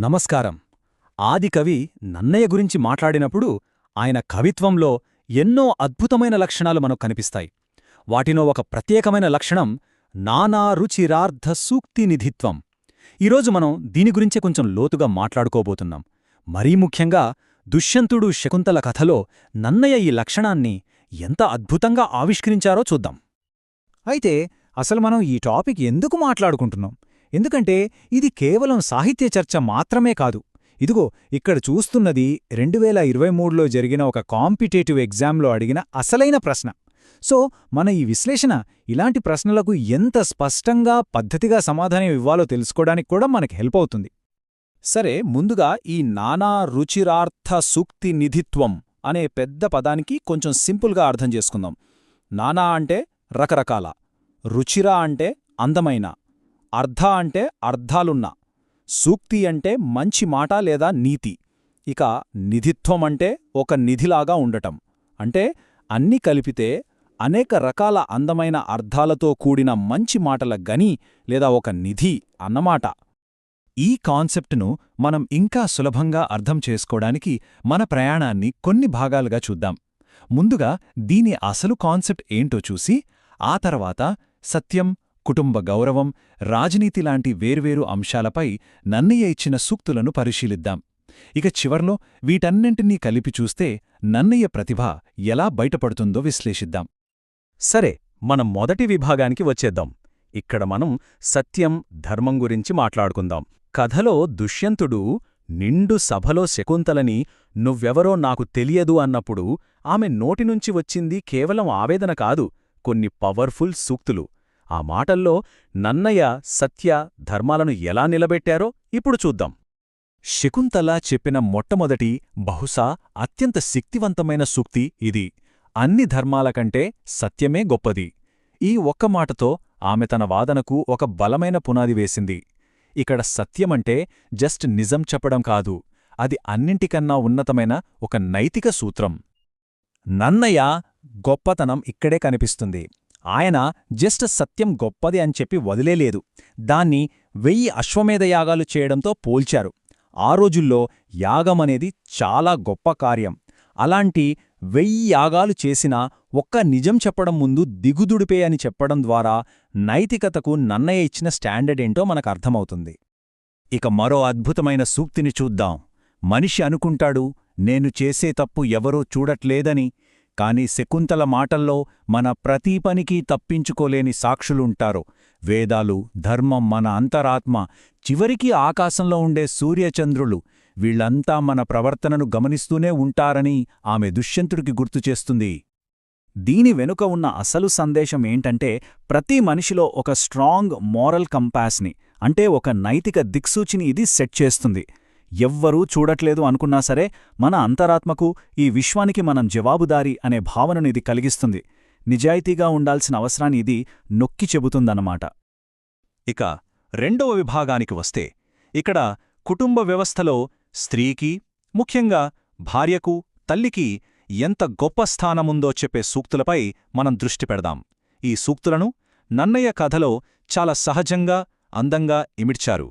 నమస్కారం. ఆదికవి నన్నయ్య గురించి మాట్లాడినప్పుడు ఆయన కవిత్వంలో ఎన్నో అద్భుతమైన లక్షణాలు మనకు కనిపిస్తాయి. వాటిలో ఒక ప్రత్యేకమైన లక్షణం నానా రుచిరార్ధ సూక్తినిధిత్వం. ఈరోజు మనం దీని గురించే కొంచెం లోతుగా మాట్లాడుకోబోతున్నాం. మరీ ముఖ్యంగా దుష్యంతుడు శకుంతల కథలో నన్నయ్య ఈ లక్షణాన్ని ఎంత అద్భుతంగా ఆవిష్కరించారో చూద్దాం. అయితే అసలు మనం ఈ టాపిక్ ఎందుకు మాట్లాడుకుంటున్నాం? ఎందుకంటే ఇది కేవలం సాహిత్య చర్చ మాత్రమే కాదు. ఇదిగో ఇక్కడ చూస్తున్నది 2023లో జరిగిన ఒక కాంపిటేటివ్ ఎగ్జామ్లో అడిగిన అసలైన ప్రశ్న. సో మన ఈ విశ్లేషణ ఇలాంటి ప్రశ్నలకు ఎంత స్పష్టంగా పద్ధతిగా సమాధానం ఇవ్వాలో తెలుసుకోవడానికి కూడా మనకి హెల్ప్ అవుతుంది. సరే, ముందుగా ఈ నానా రుచిరార్థ సూక్తి నిధిత్వం అనే పెద్ద పదానికి కొంచెం సింపుల్గా అర్థం చేసుకుందాం. నానా అంటే రకరకాల, రుచిరా అంటే అందమైన, అర్ధ అంటే అర్థాలున్న, సూక్తి అంటే మంచి మాట లేదా నీతి, ఇక నిధిత్వం అంటే ఒక నిధిలాగా ఉండటం. అంటే అన్నీ కలిపితే అనేక రకాల అందమైన అర్థాలతో కూడిన మంచి మాటల గని లేదా ఒక నిధి అన్నమాట. ఈ కాన్సెప్టును మనం ఇంకా సులభంగా అర్థం చేసుకోవడానికి మన ప్రయాణాన్ని కొన్ని భాగాలుగా చూద్దాం. ముందుగా దీని అసలు కాన్సెప్ట్ ఏంటో చూసి, ఆ తర్వాత సత్యం, కుటుంబ గౌరవం, రాజనీతి లాంటి వేర్వేరు అంశాలపై నన్నయ్య ఇచ్చిన సూక్తులను పరిశీలిద్దాం. ఇక చివర్లో వీటన్నింటినీ కలిపి చూస్తే నన్నయ్య ప్రతిభ ఎలా బయటపడుతుందో విశ్లేషిద్దాం. సరే, మనం మొదటి విభాగానికి వచ్చేద్దాం. ఇక్కడ మనం సత్యం, ధర్మం గురించి మాట్లాడుకుందాం. కథలో దుష్యంతుడు నిండు సభలో శకుంతలని నువ్వెవరో నాకు తెలియదు అన్నప్పుడు ఆమె నోటినుంచి వచ్చింది కేవలం ఆవేదన కాదు, కొన్ని పవర్ఫుల్ సూక్తులు. ఆ మాటల్లో నన్నయ్య సత్య, ధర్మాలను ఎలా నిలబెట్టారో ఇప్పుడు చూద్దాం. శకుంతల చెప్పిన మొట్టమొదటి, బహుశా అత్యంత శక్తివంతమైన సూక్తి ఇది: అన్ని ధర్మాలకంటే సత్యమే గొప్పది. ఈ ఒక్క మాటతో ఆమె తన వాదనకు ఒక బలమైన పునాది వేసింది. ఇక్కడ సత్యమంటే జస్ట్ నిజం చెప్పడం కాదు, అది అన్నింటికన్నా ఉన్నతమైన ఒక నైతిక సూత్రం. నన్నయ్య గొప్పతనం ఇక్కడే కనిపిస్తుంది. ఆయన జస్ట్ సత్యం గొప్పది అని చెప్పి వదిలేలేదు, దాన్ని 1000 అశ్వమేధయాగాలు చేయడంతో పోల్చారు. ఆ రోజుల్లో యాగమనేది చాలా గొప్ప కార్యం. అలాంటి 1000 యాగాలు చేసినా ఒక్క నిజం చెప్పడం ముందు దిగుదుడిపే అని చెప్పడం ద్వారా నైతికతకు నన్నయ్య ఇచ్చిన స్టాండర్డ్ ఏంటో మనకర్థమవుతుంది. ఇక మరో అద్భుతమైన సూక్తిని చూద్దాం. మనిషి అనుకుంటాడు, నేను చేసే తప్పు ఎవరూ చూడట్లేదని. కాని శకుంతల మాటల్లో మన ప్రతి పనికి తప్పించుకోలేని సాక్షులుంటారు. వేదాలు, ధర్మం, మన అంతరాత్మ, చివరికి ఆకాశంలో ఉండే సూర్యచంద్రులు, వీళ్లంతా మన ప్రవర్తనను గమనిస్తూనే ఉంటారని ఆమె దుష్యంతుడికి గుర్తుచేస్తుంది. దీని వెనుక ఉన్న అసలు సందేశం ఏంటంటే, ప్రతి మనిషిలో ఒక స్ట్రాంగ్ మోరల్ కంపాస్ని, అంటే ఒక నైతిక దిక్సూచిని ఇది సెట్ చేస్తుంది. ఎవ్వరూ చూడట్లేదు అనుకున్నా సరే మన అంతరాత్మకు, ఈ విశ్వానికి మనం జవాబుదారీ అనే భావనను ఇది కలిగిస్తుంది. నిజాయితీగా ఉండాల్సిన అవసరాన్ని ఇది నొక్కి చెబుతుందన్నమాట. ఇక రెండవ విభాగానికి వస్తే, ఇక్కడ కుటుంబ వ్యవస్థలో స్త్రీకి, ముఖ్యంగా భార్యకు, తల్లికి ఎంత గొప్ప స్థానముందో చెప్పే సూక్తులపై మనం దృష్టి పెడదాం. ఈ సూక్తులను నన్నయ్య కథలో చాలా సహజంగా, అందంగా ఇమిడ్చారు.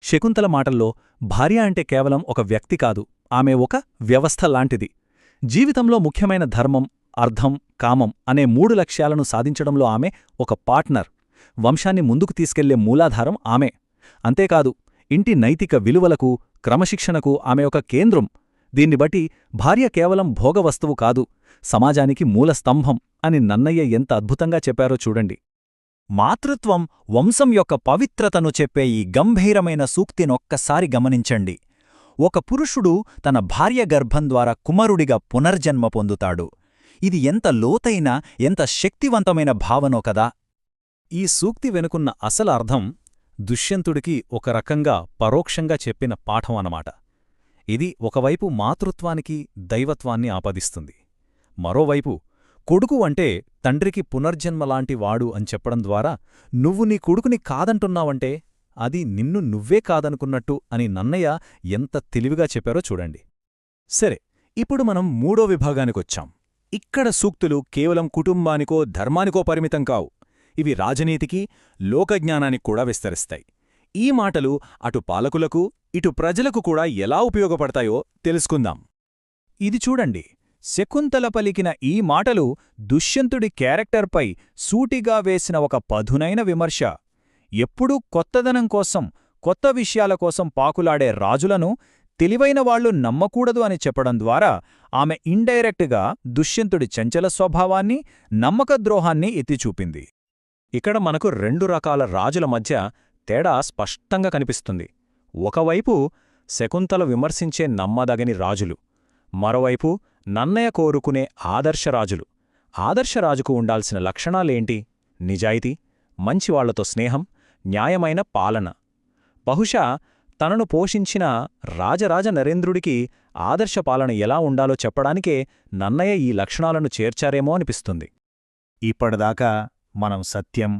శకుంతల మాటల్లో భార్య అంటే కేవలం ఒక వ్యక్తి కాదు, ఆమె ఒక వ్యవస్థ లాంటిది. జీవితంలో ముఖ్యమైన ధర్మం, అర్థం, కామం అనే 3 లక్ష్యాలను సాధించడంలో ఆమె ఒక పార్ట్నర్. వంశాన్ని ముందుకు తీసుకెళ్లే మూలాధారం ఆమె. అంతేకాదు, ఇంటి నైతిక విలువలకు, క్రమశిక్షణకు ఆమె ఒక కేంద్రం. దీన్ని బట్టి భార్య కేవలం భోగవస్తువు కాదు, సమాజానికి మూలస్తంభం అని నన్నయ్య ఎంత అద్భుతంగా చెప్పారో చూడండి. మాతృత్వం, వంశం యొక్క పవిత్రతను చెప్పే ఈ గంభీరమైన సూక్తినొక్కసారి గమనించండి. ఒక పురుషుడు తన భార్య గర్భం ద్వారా కుమారుడిగా పునర్జన్మ పొందుతాడు. ఇది ఎంత లోతైన, ఎంత శక్తివంతమైన భావనో కదా. ఈ సూక్తి వెనుకున్న అసలు అర్థం దుష్యంతుడికి ఒక రకంగా పరోక్షంగా చెప్పిన పాఠం అన్నమాట. ఇది ఒకవైపు మాతృత్వానికి, దైవత్వాన్ని ఆపాదిస్తుంది. మరోవైపు కొడుకు అంటే తండ్రికి పునర్జన్మలాంటి వాడు అని చెప్పడం ద్వారా నువ్వు నీ కొడుకుని కాదంటున్నావంటే అది నిన్ను నువ్వే కాదనుకున్నట్టు అని నన్నయ్య ఎంత తెలివిగా చెప్పారో చూడండి. సరే, ఇప్పుడు మనం మూడో విభాగానికొచ్చాం. ఇక్కడ సూక్తులు కేవలం కుటుంబానికో, ధర్మానికో పరిమితం కావు. ఇవి రాజనీతికి, లోకజ్ఞానానికి కూడా విస్తరిస్తాయి. ఈ మాటలు అటు పాలకులకు ఇటు ప్రజలకు కూడా ఎలా ఉపయోగపడతాయో తెలుసుకుందాం. ఇది చూడండి, శకుంతల పలికిన ఈ మాటలు దుష్యంతుడి క్యారెక్టర్పై సూటిగా వేసిన ఒక పదునైన విమర్శ. ఎప్పుడూ కొత్తదనం కోసం, కొత్త విషయాల కోసం పాకులాడే రాజులను తెలివైన వాళ్లు నమ్మకూడదు అని చెప్పడం ద్వారా ఆమె ఇండైరెక్ట్గా దుష్యంతుడి చంచల స్వభావాన్ని, నమ్మకద్రోహాన్ని ఎత్తిచూపింది. ఇక్కడ మనకు రెండు రకాల రాజుల మధ్య తేడా స్పష్టంగా కనిపిస్తుంది. ఒకవైపు శకుంతల విమర్శించే నమ్మదగని రాజులు, మరోవైపు నన్నయ కోరుకునే ఆదర్శరాజులు. ఆదర్శరాజుకు ఉండాల్సిన లక్షణాలేంటి? నిజాయితీ, మంచివాళ్లతో స్నేహం, న్యాయమైన పాలన. బహుశా తనను పోషించిన రాజరాజ నరేంద్రుడికి ఆదర్శపాలన ఎలా ఉండాలో చెప్పడానికే నన్నయ ఈ లక్షణాలను చేర్చారేమో అనిపిస్తుంది. ఇప్పటిదాకా మనం సత్యం,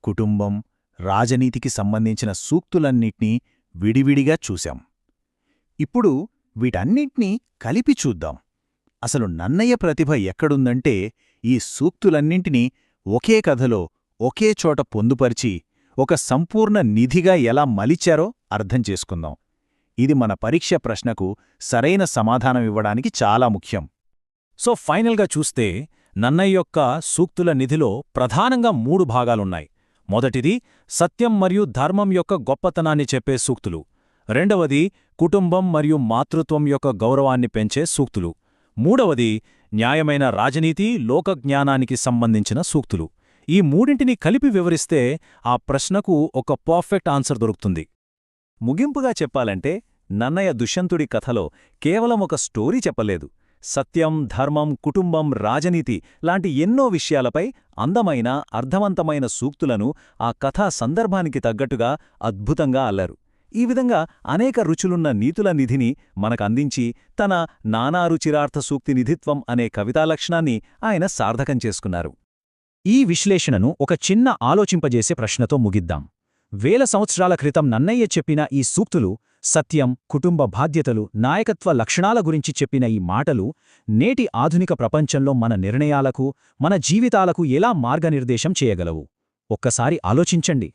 కుటుంబం, రాజనీతికి సంబంధించిన సూక్తులన్నిటినీ విడివిడిగా చూశాం. ఇప్పుడు వీటన్నింటినీ కలిపి చూద్దాం. అసలు నన్నయ్య ప్రతిభ ఎక్కడుందంటే ఈ సూక్తులన్నింటినీ ఒకే కథలో ఒకే చోట పొందుపరిచి ఒక సంపూర్ణ నిధిగా ఎలా మలిచారో అర్థం చేసుకుందాం. ఇది మన పరీక్ష ప్రశ్నకు సరైన సమాధానమివ్వడానికి చాలా ముఖ్యం. సో ఫైనల్గా చూస్తే నన్నయ్య యొక్క సూక్తుల నిధిలో ప్రధానంగా 3 భాగాలున్నాయి. మొదటిది సత్యం మరియు ధర్మం యొక్క గొప్పతనాన్ని చెప్పే సూక్తులు. రెండవది కుటుంబం మరియు మాతృత్వం యొక్క గౌరవాన్ని పెంచే సూక్తులు. మూడవది న్యాయమైన రాజనీతి, లోకజ్ఞానానికి సంబంధించిన సూక్తులు. ఈ మూడింటిని కలిపి వివరిస్తే ఆ ప్రశ్నకు ఒక పర్ఫెక్ట్ ఆన్సర్ దొరుకుతుంది. ముగింపుగా చెప్పాలంటే నన్నయ దుష్యంతుడి కథలో కేవలం ఒక స్టోరీ చెప్పలేదు. సత్యం, ధర్మం, కుటుంబం, రాజనీతి లాంటి ఎన్నో విషయాలపై అందమైన, అర్థవంతమైన సూక్తులను ఆ కథా సందర్భానికి తగ్గట్టుగా అద్భుతంగా అల్లారు. ఈ విధంగా అనేక రుచులున్న నీతుల నిధిని మనకందించి తన నానారుచిరార్థ సూక్తి నిధిత్వం అనే కవితాలక్షణాన్ని ఆయన సార్థకం చేసుకున్నారు. ఈ విశ్లేషణను ఒక చిన్న ఆలోచింపజేసే ప్రశ్నతో ముగిద్దాం. వేల సంవత్సరాల క్రితం నన్నయ్య చెప్పిన ఈ సూక్తులు, సత్యం, కుటుంబ బాధ్యతలు, నాయకత్వ లక్షణాల గురించి చెప్పిన ఈ మాటలు నేటి ఆధునిక ప్రపంచంలో మన నిర్ణయాలకు, మన జీవితాలకు ఎలా మార్గనిర్దేశం చేయగలవు? ఒక్కసారి ఆలోచించండి.